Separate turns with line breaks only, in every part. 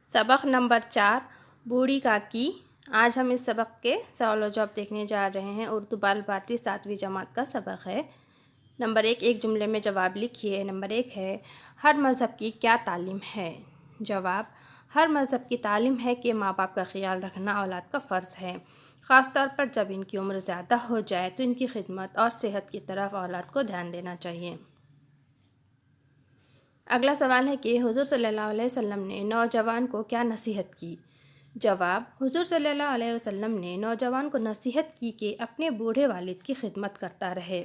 سبق نمبر 4 بوڑھی کاکی۔ آج ہم اس سبق کے سوال و جواب دیکھنے جا رہے ہیں۔ اردو بال بھارتی 7ویں جماعت کا سبق ہے۔ نمبر 1، ایک جملے میں جواب لکھیے۔ نمبر 1 ہے، ہر مذہب کی کیا تعلیم ہے؟ جواب، ہر مذہب کی تعلیم ہے کہ ماں باپ کا خیال رکھنا اولاد کا فرض ہے، خاص طور پر جب ان کی عمر زیادہ ہو جائے تو ان کی خدمت اور صحت کی طرف اولاد کو دھیان دینا چاہیے۔ اگلا سوال ہے کہ حضور صلی اللہ علیہ وسلم نے نوجوان کو کیا نصیحت کی؟ جواب، حضور صلی اللہ علیہ وسلم نے نوجوان کو نصیحت کی کہ اپنے بوڑھے والد کی خدمت کرتا رہے۔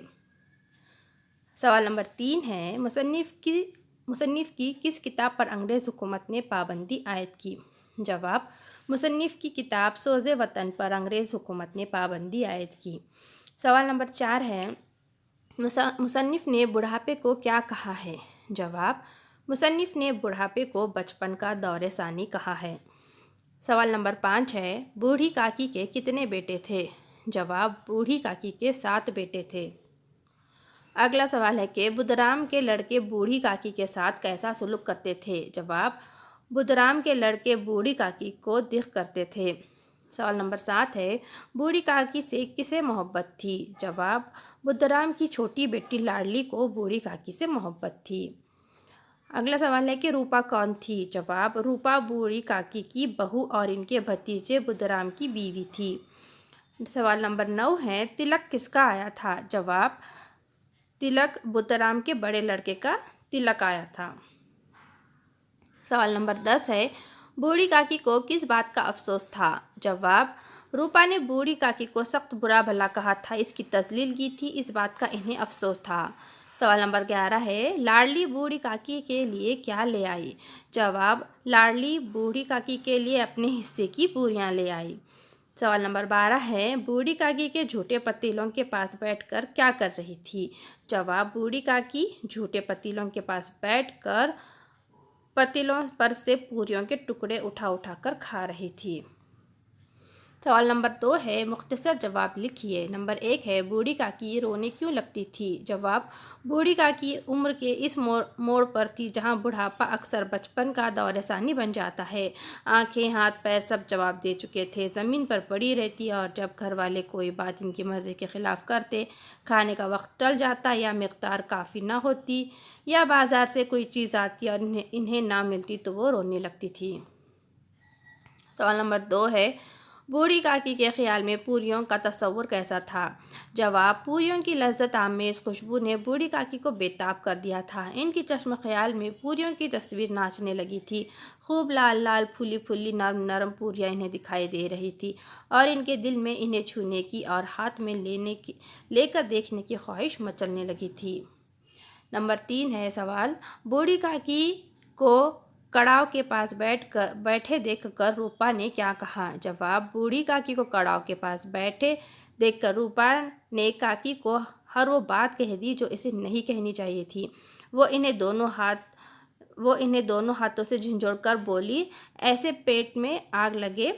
سوال نمبر 3 ہے، مصنف کی کس کتاب پر انگریز حکومت نے پابندی عائد کی؟ جواب، مصنف کی کتاب سوز وطن پر انگریز حکومت نے پابندی عائد کی۔ سوال نمبر 4 ہے، مصنف نے بڑھاپے کو کیا کہا ہے؟ جواب، مصنف نے بڑھاپے کو بچپن کا دور ثانی کہا ہے۔ سوال نمبر 5 ہے، بوڑھی کاکی کے کتنے بیٹے تھے؟ جواب، بوڑھی کاکی کے 7 بیٹے تھے۔ اگلا سوال ہے کہ بدرام کے لڑکے بوڑھی کاکی کے ساتھ کیسا سلوک کرتے تھے؟ جواب، بدرام کے لڑکے بوڑھی کاکی کو دکھ کرتے تھے۔ سوال نمبر 7 ہے، بوڑھی کاکی سے کسے محبت تھی؟ جواب، بدرام کی چھوٹی بیٹی لاڈلی کو بوڑھی کاکی سے محبت تھی۔ اگلا سوال ہے کہ روپا کون تھی؟ جواب، روپا بوڑھی کاکی کی بہو اور ان کے بھتیجے بدرام کی بیوی تھی۔ سوال نمبر 9 ہے، تلک کس کا آیا تھا؟ جواب، تلک بدرام کے بڑے لڑکے کا تلک آیا تھا۔ سوال نمبر 10 ہے، بوڑھی کاکی کو کس بات کا افسوس تھا؟ جواب، روپا نے بوڑھی کاکی کو سخت برا بھلا کہا تھا، اس کی تذلیل کی تھی، اس بات کا انہیں افسوس تھا۔ سوال نمبر 11 ہے، لاڈلی بوڑھی کاکی کے لیے کیا لے آئی؟ جواب، لاڈلی بوڑھی کاکی کے لیے اپنے حصے کی پوریاں لے آئی۔ سوال نمبر 12 ہے، بوڑھی کاکی کے جھوٹے پتیلوں کے پاس بیٹھ کر کیا کر رہی تھی؟ جواب، بوڑھی کاکی جھوٹے پتیلوں کے پاس بیٹھ کر پتیلوں پر سے پوریوں کے ٹکڑے اٹھا کر کھا رہی تھی۔ سوال نمبر 2 ہے، مختصر جواب لکھیے۔ نمبر 1 ہے، بوڑھی کاکی رونے کیوں لگتی تھی؟ جواب، بوڑھی کاکی عمر کے اس موڑ پر تھی جہاں بڑھاپا اکثر بچپن کا دور ثانی بن جاتا ہے۔ آنکھیں، ہاتھ، پیر سب جواب دے چکے تھے، زمین پر پڑی رہتی اور جب گھر والے کوئی بات ان کی مرضی کے خلاف کرتے، کھانے کا وقت ٹل جاتا یا مقدار کافی نہ ہوتی یا بازار سے کوئی چیز آتی اور انہیں نہ ملتی تو وہ رونے لگتی تھی۔ سوال نمبر 2 ہے، بوڑھی کاکی کے خیال میں پوریوں کا تصور کیسا تھا؟ جواب، پوریوں کی لذت آمیز خوشبو نے بوڑھی کاکی کو بے تاب کر دیا تھا۔ ان کی چشم خیال میں پوریوں کی تصویر ناچنے لگی تھی، خوب لال لال پھولی نرم نرم پوریاں انہیں دکھائی دے رہی تھی اور ان کے دل میں انہیں چھونے کی اور ہاتھ میں لے کر دیکھنے کی خواہش مچلنے لگی تھی۔ نمبر 3 ہے سوال، بوڑھی کاکی کو کڑاؤ کے پاس بیٹھے دیکھ کر روپا نے کیا کہا؟ جواب، بوڑھی کاکی کو کڑاؤ کے پاس بیٹھے دیکھ کر روپا نے کاکی کو ہر وہ بات کہہ دی جو اسے نہیں کہنی چاہیے تھی۔ وہ انہیں دونوں ہاتھوں سے جھنجھوڑ کر بولی، ایسے پیٹ میں آگ لگے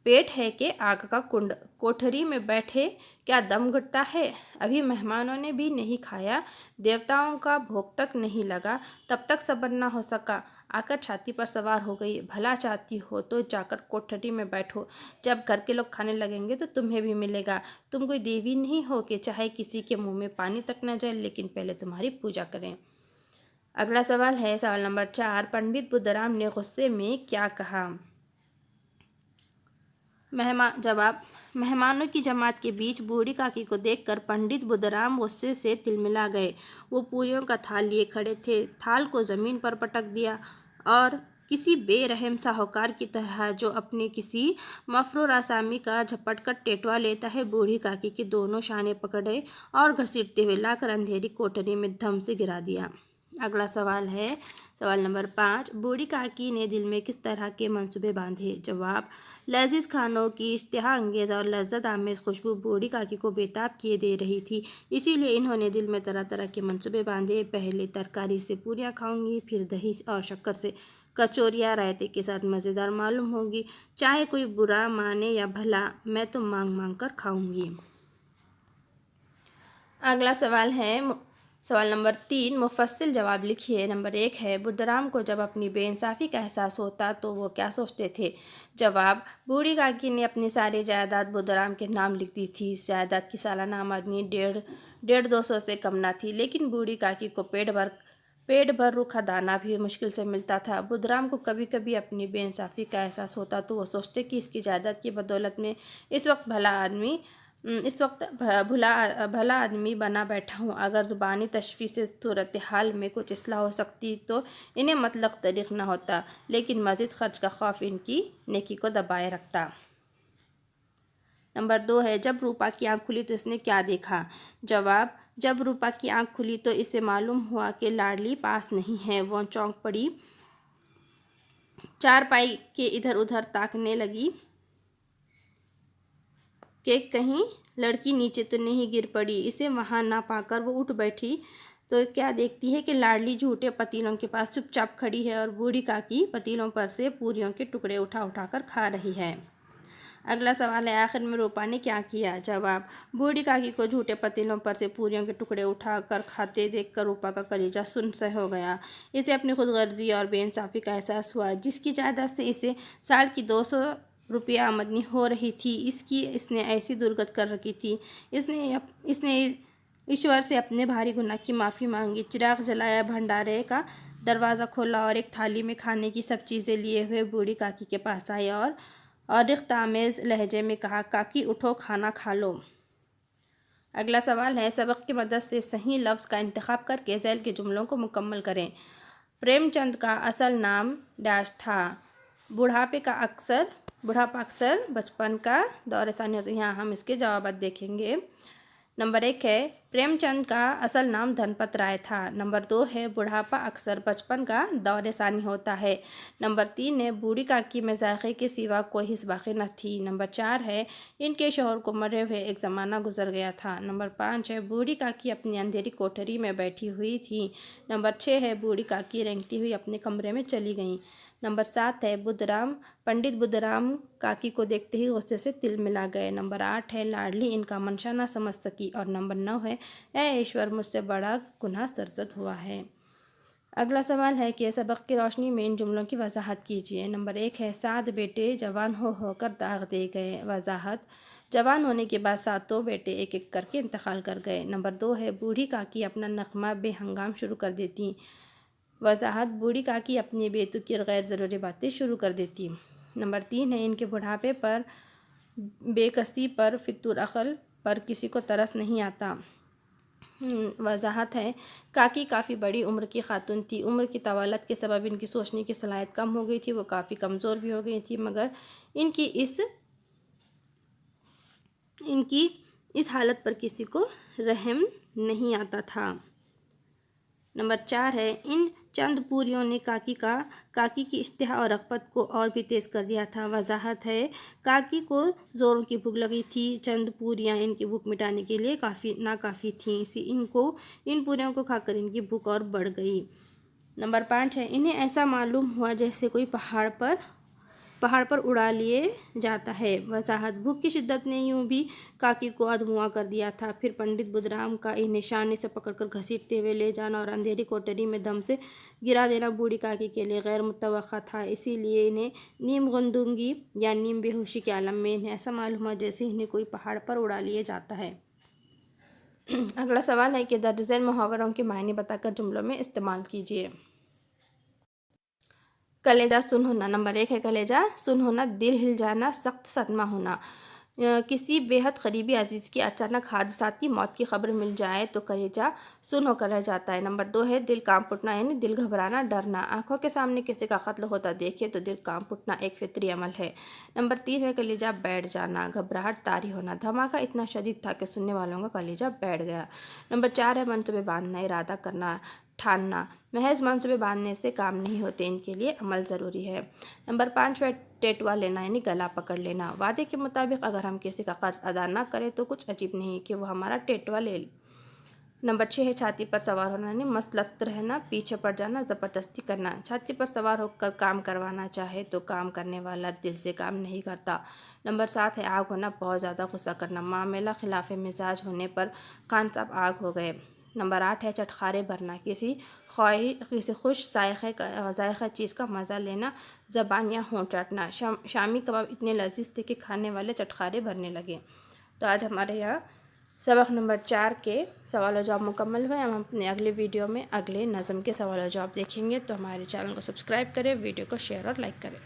پیٹ ہے کہ آگ کا کنڈ، کوٹھری میں بیٹھے کیا دم گھٹتا ہے؟ ابھی مہمانوں نے بھی نہیں کھایا، دیوتاؤں کا بھوگ تک نہیں لگا، تب تک صبر نہ ہو سکا، آ کر چھاتی پر سوار ہو گئی۔ بھلا چاہتی ہو تو جا کر کوٹھری میں بیٹھو، جب گھر کے لوگ کھانے لگیں گے تو تمہیں بھی ملے گا۔ تم کوئی دیوی نہیں ہو کہ چاہے کسی کے منہ میں پانی تک نہ جائے، لیکن پہلے تمہاری پوجا کریں۔ اگلا سوال ہے، سوال نمبر 4، پنڈت بدرام نے غصے میں کیا کہا؟ جواب، مہمانوں کی جماعت کے بیچ بوڑھی کاکی کو دیکھ کر پنڈت بدرام غصے سے تلملا گئے۔ وہ پوریوں کا تھال لیے کھڑے تھے، تھال کو زمین پر پٹک دیا اور کسی بے رحم ساہوکار کی طرح جو اپنے کسی مفرور آسامی کا جھپٹ کر ٹیٹوا لیتا ہے، بوڑھی کاکی کے دونوں شانے پکڑے اور گھسیٹتے ہوئے لا کر اندھیری کوٹھری میں دھم سے گرا دیا۔ اگلا سوال ہے، سوال نمبر 5، بوڑھی کاکی نے دل میں کس طرح کے منصوبے باندھے؟ جواب، لذیذ کھانوں کی اشتہا انگیز اور لذت آمیز خوشبو بوڑھی کاکی کو بے تاب کیے دے رہی تھی، اسی لیے انہوں نے دل میں طرح طرح کے منصوبے باندھے۔ پہلے ترکاری سے پوریاں کھاؤں گی، پھر دہی اور شکر سے کچوریاں رائتے کے ساتھ مزیدار معلوم ہوگی، چاہے کوئی برا مانے یا بھلا، میں تو مانگ مانگ کر کھاؤں گی۔ اگلا سوال ہے، सवाल नंबर 3 मुफस्सिल जवाब लिखिए। नंबर 1 है बुद्धराम को जब अपनी बेइंसाफ़ी का एहसास होता तो वो क्या सोचते थे। जवाब, बूढ़ी काकी ने अपनी सारी जायदाद बुद्धराम के नाम लिख दी थी। इस जायदाद की सालाना आमदनी डेढ़ 200 से कम न थी, लेकिन बूढ़ी काकी को पेट भर रूखा दाना भी मुश्किल से मिलता था। बुद्धराम को कभी कभी अपनी बेइंसाफ़ी का एहसास होता तो वो सोचते कि इसकी जायदाद की बदौलत में इस वक्त भला आदमी बना बैठा हूँ। अगर ज़ुबानी तशफ़ी से सूरत हाल में कुछ इस्लाह हो सकती तो इन्हें मतलब तरीक़ न होता, लेकिन मज़ीद ख़र्च का खौफ इनकी नेकी को दबाए रखता। नंबर 2 है जब रूपा की आँख खुली तो इसने क्या देखा। जवाब, जब रूपा की आँख खुली तो इसे मालूम हुआ कि लाडली पास नहीं है। वो चौंक पड़ी, चारपाई के इधर उधर ताकने लगी कि कहीं लड़की नीचे तो नहीं गिर पड़ी। इसे वहाँ ना पाकर वो उठ बैठी तो क्या देखती है कि लाडली झूठे पतीलों के पास चुपचाप खड़ी है और बूढ़ी काकी पतीलों पर से पूरियों के टुकड़े उठा उठा कर खा रही है। अगला सवाल है आखिर में रूपा ने क्या किया। जवाब, बूढ़ी काकी को झूठे पतीलों पर से पूरियों के टुकड़े उठा कर खाते देखकर रूपा का कलेजा सुन्न सा हो गया। इसे अपनी खुदगर्जी और बेइंसाफ़ी का एहसास हुआ। जिसकी जायदाद से इसे साल की 200 रुपया आमदनी हो रही थी, इसने ऐसी दुर्गत कर रखी थी। इसने ईश्वर से अपने भारी गुनाह की माफ़ी मांगी, चिराग जलाया, भंडारे का दरवाज़ा खोला और एक थाली में खाने की सब चीज़ें लिए हुए बूढ़ी काकी के पास आई और रिख्तामेज़ लहजे में कहा, काकी उठो, खाना खा लो। अगला सवाल है सबक की मदद से सही लफ्ज़ का इंतखाब करके ज़ैल के जुमलों को मुकम्मल करें। प्रेमचंद का असल नाम डैश था। बुढ़ापा अक्सर बचपन का दौर सानी होता है। यहाँ हम इसके जवाब देखेंगे। नंबर 1 है प्रेमचंद का असल नाम धनपत राय था। नंबर 2 है बुढ़ापा अक्सर बचपन का दौर सानी होता है। नंबर 3 है बूढ़ी काकी में ज़ायक़े के सिवा कोई हिस्स बाक़ी न थी। नंबर 4 है इनके शौहर को मरे हुए एक ज़माना गुजर गया था। नंबर 5 है बूढ़ी काकी अपनी अंधेरी कोठरी में बैठी हुई थी। नंबर 6 है बूढ़ी काकी रेंगती हुई अपने कमरे में चली गई। नंबर 7 है पंडित बुद्धराम काकी को देखते ही गुस्से से तिल मिला गए। नंबर 8 है लाडली इनका मंशा ना समझ सकी। और नंबर 9 है ऐ ईश्वर, मुझसे बड़ा गुनाह सरज़द हुआ है। अगला सवाल है कि सबक की रोशनी में इन जुमलों की वजाहत कीजिए। नंबर 1 है 7 बेटे जवान होकर दाग दे गए। वजाहत, जवान होने के बाद सातों बेटे एक एक करके इंतकाल कर गए। नंबर 2 है बूढ़ी काकी अपना नगमा बेहंगाम शुरू कर देती। वजाहत, बूढ़ी काकी अपनी बेतुकी और गैर ज़रूरी बातें शुरू कर देती। नंबर 3 है इनके बुढ़ापे पर, बेकसी पर, फितूर अक़ल पर किसी को तरस नहीं आता। वजाहत है काकी काफ़ी बड़ी उम्र की खातून थी। उम्र की तवालत के सबब इनकी सोचने की सलाहियत कम हो गई थी। वो काफ़ी कमज़ोर भी हो गई थी, मगर इनकी इस हालत पर किसी को रहम नहीं आता था। नंबर 4 है इन चंद पूरियों ने काकी की इश्तिहा और रग़बत को और भी तेज़ कर दिया था। वजाहत है काकी को ज़ोरों की भूख लगी थी। चंद पूरियाँ इनकी भूख मिटाने के लिए नाकाफ़ी थीं। इन पूरियों को खाकर इनकी भूख और बढ़ गई। नंबर 5 है इन्हें ऐसा मालूम हुआ जैसे कोई पहाड़ पर उड़ा लिए जाता है। वजाहत, भूख की शिद्दत ने यूँ भी काकी को अधमुआ कर दिया था। फिर पंडित बुद्धराम का इन्हें शाने से पकड़कर घसीटते हुए ले जाना और अंधेरी कोठरी में दम से गिरा देना बूढ़ी काकी के लिए गैर मुतवक्का था। इसीलिए इन्हें नीम गुंदुंगी या नीम बेहोशी के आलम में इन्हें ऐसा मालूम हुआ जैसे इन्हें कोई पहाड़ पर उड़ा लिए जाता है। अगला सवाल है कि दर्ज झैल मुहावरों के मायने बताकर जुमलों में इस्तेमाल कीजिए। कलेजा सुन होना। नंबर 1 है कलेजा सुन होना, दिल हिल जाना, सख्त सदमा होना। किसी बेहद करीबी अजीज़ की अचानक हादसात की मौत की खबर मिल जाए तो कलेजा सुन होकर रह जाता है। नंबर 2 है दिल कांप उठना, यानी दिल घबराना, डरना। आँखों के सामने किसी का कत्ल होता देखे तो दिल कांप उठना एक फितरी अमल है। नंबर 3 है कलेजा बैठ जाना, घबराहट तारी होना। धमाका इतना शदीद था कि सुनने वालों का कलेजा बैठ गया। नंबर 4 है मंसूबे बांधना, इरादा करना, ठानना। महज मंसूबे बांधने से काम नहीं होते, इनके लिए अमल ज़रूरी है। नंबर 5 है टेटवा लेना, यानी गला पकड़ लेना। वादे के मुताबिक अगर हम किसी का कर्ज अदा ना करें तो कुछ अजीब नहीं कि वो हमारा टेटवा ले। नंबर 6 है छाती पर सवार होना, यानी मसलत रहना, पीछे पड़ जाना, ज़बरदस्ती करना। छाती पर सवार होकर काम करवाना चाहे तो काम करने वाला दिल से काम नहीं करता। नंबर 7 है आग होना, बहुत ज़्यादा गुस्सा करना। मामला खिलाफ मिजाज होने पर खान साहब आग हो गए। نمبر 8 ہے چٹخارے بھرنا، کسی خوش ذائقہ چیز کا مزہ لینا، زبان یا ہونٹ چاٹنا۔ شامی کباب اتنے لذیذ تھے کہ کھانے والے چٹخارے بھرنے لگے۔ تو آج ہمارے یہاں سبق نمبر 4 کے سوال و جواب مکمل ہوئے۔ ہم اپنے اگلے ویڈیو میں اگلے نظم کے سوال و جواب دیکھیں گے۔ تو ہمارے چینل کو سبسکرائب کریں، ویڈیو کو شیئر اور لائک کریں۔